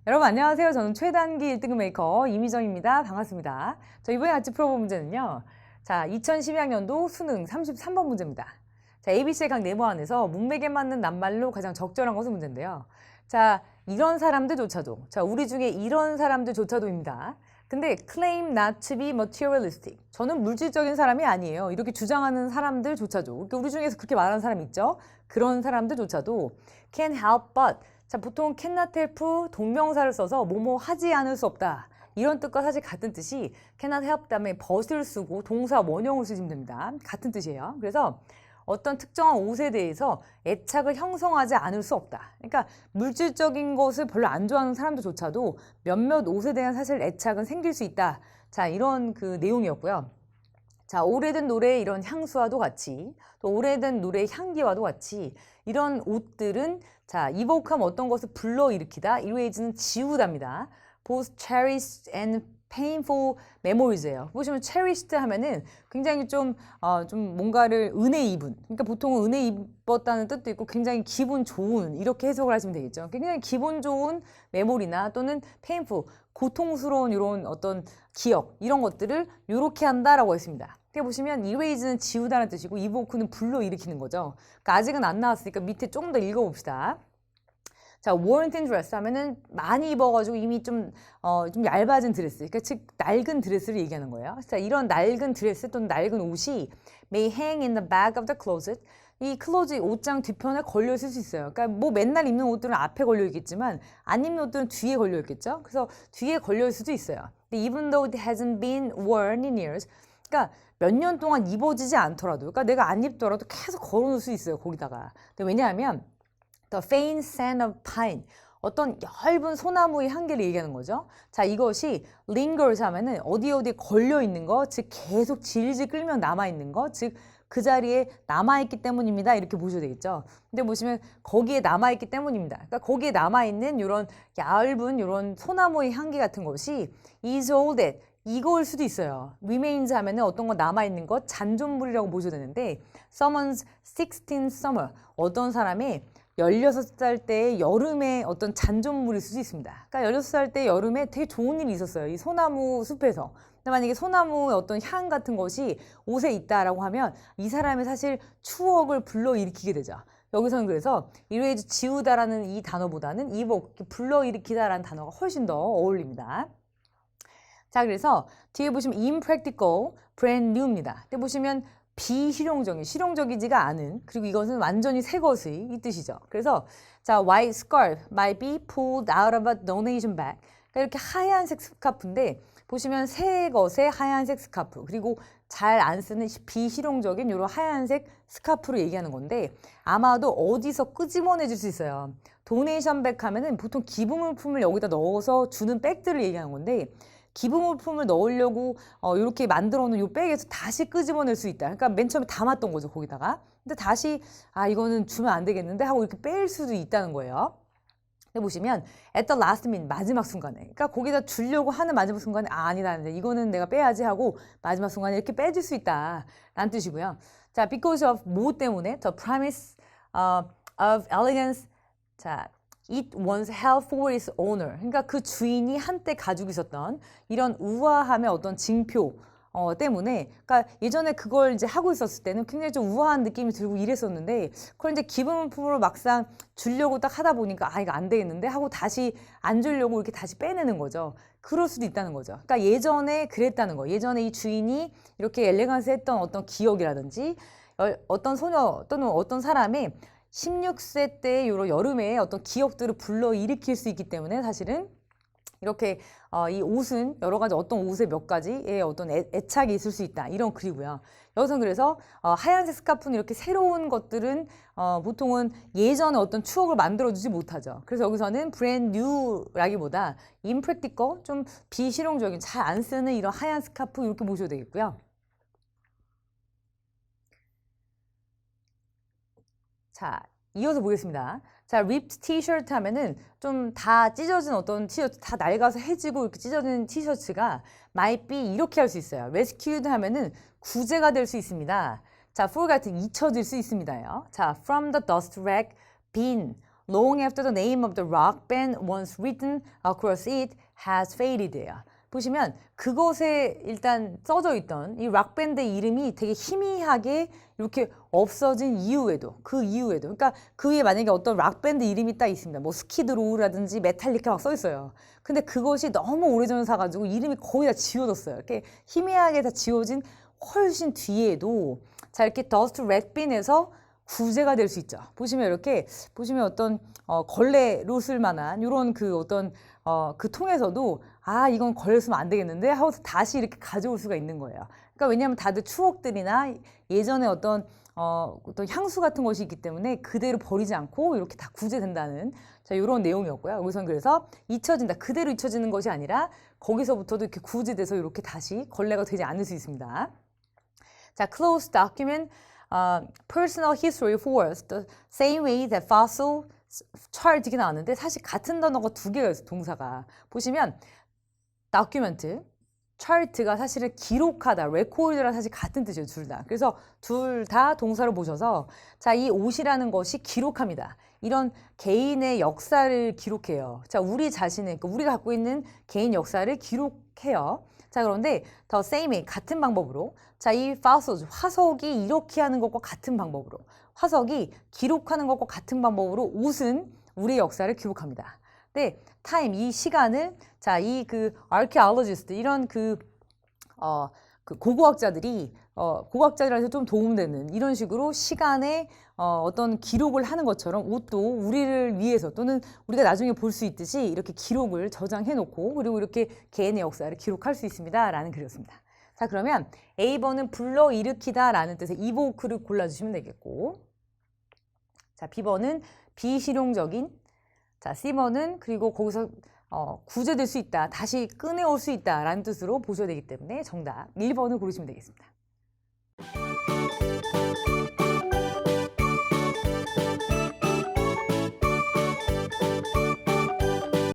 여러분 안녕하세요. 저는 최단기 1등급 메이커 이미정입니다. 반갑습니다. 저 이번에 같이 풀어볼 문제는요. 자, 2012학년도 수능 33번 문제입니다. 자, ABC의 각 네모 안에서 문맥에 맞는 낱말로 가장 적절한 것은 문제인데요. 자, 이런 사람들조차도, 자, 우리 중에 이런 사람들조차도입니다. 근데 claim not to be materialistic. 저는 물질적인 사람이 아니에요. 이렇게 주장하는 사람들조차도, 그러니까 우리 중에서 그렇게 말하는 사람 있죠? 그런 사람들조차도 can help but. 자, 보통 cannot help 동명사를 써서 뭐뭐 하지 않을 수 없다. 이런 뜻과 사실 같은 뜻이 cannot help 다음에 but을 쓰고 동사 원형을 쓰시면 됩니다. 같은 뜻이에요. 그래서 어떤 특정한 옷에 대해서 애착을 형성하지 않을 수 없다. 그러니까 물질적인 것을 별로 안 좋아하는 사람들조차도 몇몇 옷에 대한 사실 애착은 생길 수 있다. 자, 이런 그 내용이었고요. 자, 오래된 노래의 이런 향수와도 같이, 또 오래된 노래의 향기와도 같이 이런 옷들은 자, 이복하면 어떤 것을 불러일으키다, 이레이즈는 지우답니다. Both cherished and painful memories예요. 보시면 cherished 하면은 굉장히 좀 뭔가를 은혜 입은, 그러니까 보통은 은혜 입었다는 뜻도 있고 굉장히 기분 좋은, 이렇게 해석을 하시면 되겠죠. 굉장히 기분 좋은 메모리나 또는 painful, 고통스러운 이런 어떤 기억, 이런 것들을 이렇게 한다라고 했습니다. 이렇게 보시면 erase는 지우다는 뜻이고 evoke는 불러일으키는 거죠. 그러니까 아직은 안 나왔으니까 밑에 조금 더 읽어봅시다. 자, worn thin dress 하면은 많이 입어가지고 이미 좀 얇아진 드레스, 그러니까 즉 낡은 드레스를 얘기하는 거예요. 자, 이런 낡은 드레스 또는 낡은 옷이 may hang in the back of the closet. 이 클로즈 옷장 뒤편에 걸려 있을 수 있어요. 그러니까 뭐 맨날 입는 옷들은 앞에 걸려 있겠지만 안 입는 옷들은 뒤에 걸려 있겠죠. 그래서 뒤에 걸려 있을 수도 있어요. 근데 even though it hasn't been worn in years, 그러니까 몇 년 동안 입어지지 않더라도, 그러니까 내가 안 입더라도 계속 걸어놓을 수 있어요, 거기다가. 근데 왜냐하면 The faint scent of pine, 어떤 얇은 소나무의 향기를 얘기하는 거죠. 자, 이것이 lingers 하면은 어디에 걸려 있는 거, 즉 계속 질질 끌면 남아 있는 거, 즉 그 자리에 남아 있기 때문입니다. 이렇게 보셔야 되겠죠. 근데 보시면 거기에 남아 있기 때문입니다. 그러니까 거기에 남아 있는 이런 얇은 이런 소나무의 향기 같은 것이 is all that, 이거일 수도 있어요. remains 하면은 어떤 거 남아있는 것, 잔존물이라고 보셔야 되는데 someone's 16th summer, 어떤 사람의 16살 때의 여름의 어떤 잔존물일 수도 있습니다. 그러니까 16살 때 여름에 되게 좋은 일이 있었어요. 이 소나무 숲에서. 근데 만약에 소나무의 어떤 향 같은 것이 옷에 있다라고 하면 이 사람의 사실 추억을 불러일으키게 되죠. 여기서는 그래서 erase, 지우다라는 이 단어보다는 evoke, 불러일으키다라는 단어가 훨씬 더 어울립니다. 자, 그래서 뒤에 보시면 impractical, brand new입니다. 근데 보시면 비실용적인, 실용적이지가 않은, 그리고 이것은 완전히 새 것의 이 뜻이죠. 그래서 자, white scarf might be pulled out of a donation bag. 그러니까 이렇게 하얀색 스카프인데 보시면 새 것의 하얀색 스카프, 그리고 잘 안 쓰는 비실용적인 이런 하얀색 스카프로 얘기하는 건데 아마도 어디서 끄집어내질 수 있어요. 도네이션 백 하면은 보통 기부물품을 여기다 넣어서 주는 백들을 얘기하는 건데 기부물품을 넣으려고 이렇게 만들어 놓은 이 백에서 다시 끄집어낼 수 있다. 그러니까 맨 처음에 담았던 거죠, 거기다가. 근데 다시 이거는 주면 안 되겠는데 하고 이렇게 뺄 수도 있다는 거예요. 근데 보시면 at the last minute, 마지막 순간에, 그러니까 거기다 주려고 하는 마지막 순간에 아니다, 이거는 내가 빼야지 하고 마지막 순간에 이렇게 빼줄 수 있다 라는 뜻이고요. 자, because of 뭐 때문에 the promise of elegance, 자, it once held for its owner. 그러니까 그 주인이 한때 가지고 있었던 이런 우아함의 어떤 징표 때문에, 그러니까 예전에 그걸 이제 하고 있었을 때는 굉장히 좀 우아한 느낌이 들고 이랬었는데 그걸 이제 기부물품으로 막상 주려고 딱 하다 보니까 이거 안 되겠는데 하고 다시 안 주려고 이렇게 다시 빼내는 거죠. 그럴 수도 있다는 거죠. 그러니까 예전에 그랬다는 거. 예전에 이 주인이 이렇게 엘레강스했던 어떤 기억이라든지 어떤 소녀 또는 어떤 사람의 16세 때 요런 여름에 어떤 기억들을 불러일으킬 수 있기 때문에 사실은 이렇게 이 옷은 여러 가지 어떤 옷에 몇 가지의 어떤 애착이 있을 수 있다, 이런 글이고요. 여기서는 그래서 하얀색 스카프는 이렇게 새로운 것들은 보통은 예전에 어떤 추억을 만들어주지 못하죠. 그래서 여기서는 brand new라기보다 impractical, 좀 비실용적인, 잘 안 쓰는 이런 하얀 스카프 이렇게 보셔도 되겠고요. 자, 이어서 보겠습니다. 자, ripped t-shirt 하면은 좀 다 찢어진 어떤 티셔츠, 다 낡아서 해지고 이렇게 찢어진 티셔츠가 might be 이렇게 할 수 있어요. rescued 하면은 구제가 될 수 있습니다. 자, for 같은 잊혀질 수 있습니다요. 자, from the dust rag bin, long after the name of the rock band once written across it has faded예요. 보시면 그것에 일단 써져 있던 이 락밴드 이름이 되게 희미하게 이렇게 없어진 이후에도 그러니까 그 위에 만약에 어떤 락밴드 이름이 딱 있습니다. 뭐 스키드로우라든지 메탈리카 막 써 있어요. 근데 그것이 너무 오래전에 사가지고 이름이 거의 다 지워졌어요. 이렇게 희미하게 다 지워진 훨씬 뒤에도 자 이렇게 더스트 렛빈에서 구제가 될 수 있죠. 보시면 이렇게 보시면 어떤 걸레로 쓸 만한 이런 그 어떤 그 통에서도 아 이건 걸레 쓰면 안 되겠는데 하고서 다시 이렇게 가져올 수가 있는 거예요. 그러니까 왜냐하면 다들 추억들이나 예전에 어떤 향수 같은 것이 있기 때문에 그대로 버리지 않고 이렇게 다 구제된다는 자 이런 내용이었고요. 여기서는 그래서 잊혀진다 그대로 잊혀지는 것이 아니라 거기서부터도 이렇게 구제돼서 이렇게 다시 걸레가 되지 않을 수 있습니다. 자 close document personal history force the same way that fossil chart 이렇게 나왔는데 사실 같은 단어가 두 개가 있어요. 동사가 보시면 document, chart가 사실은 기록하다, record랑 사실 같은 뜻이에요. 둘 다. 그래서 둘 다 동사로 보셔서 자, 이 옷이라는 것이 기록합니다. 이런 개인의 역사를 기록해요. 자, 우리 자신의 그러니까 우리가 갖고 있는 개인 역사를 기록해요. 자, 그런데 the same 같은 방법으로 자, 이 fossils 화석이 이렇게 하는 것과 같은 방법으로 화석이 기록하는 것과 같은 방법으로 옷은 우리의 역사를 기록합니다. 네, 타임 이 시간을 자, 이 그 archaeologist 이런 그 고고학자들이 고고학자들한테 좀 도움되는 이런 식으로 시간에 어떤 기록을 하는 것처럼 옷도 우리를 위해서 또는 우리가 나중에 볼 수 있듯이 이렇게 기록을 저장해 놓고 그리고 이렇게 개인의 역사를 기록할 수 있습니다. 라는 글이었습니다. 자, 그러면 A번은 불러일으키다 라는 뜻의 evoke를 골라주시면 되겠고 자, B번은 비실용적인 자, C번은 그리고 거기서 구제될 수 있다, 다시 꺼내올 수 있다 라는 뜻으로 보셔야 되기 때문에 정답 1번을 고르시면 되겠습니다.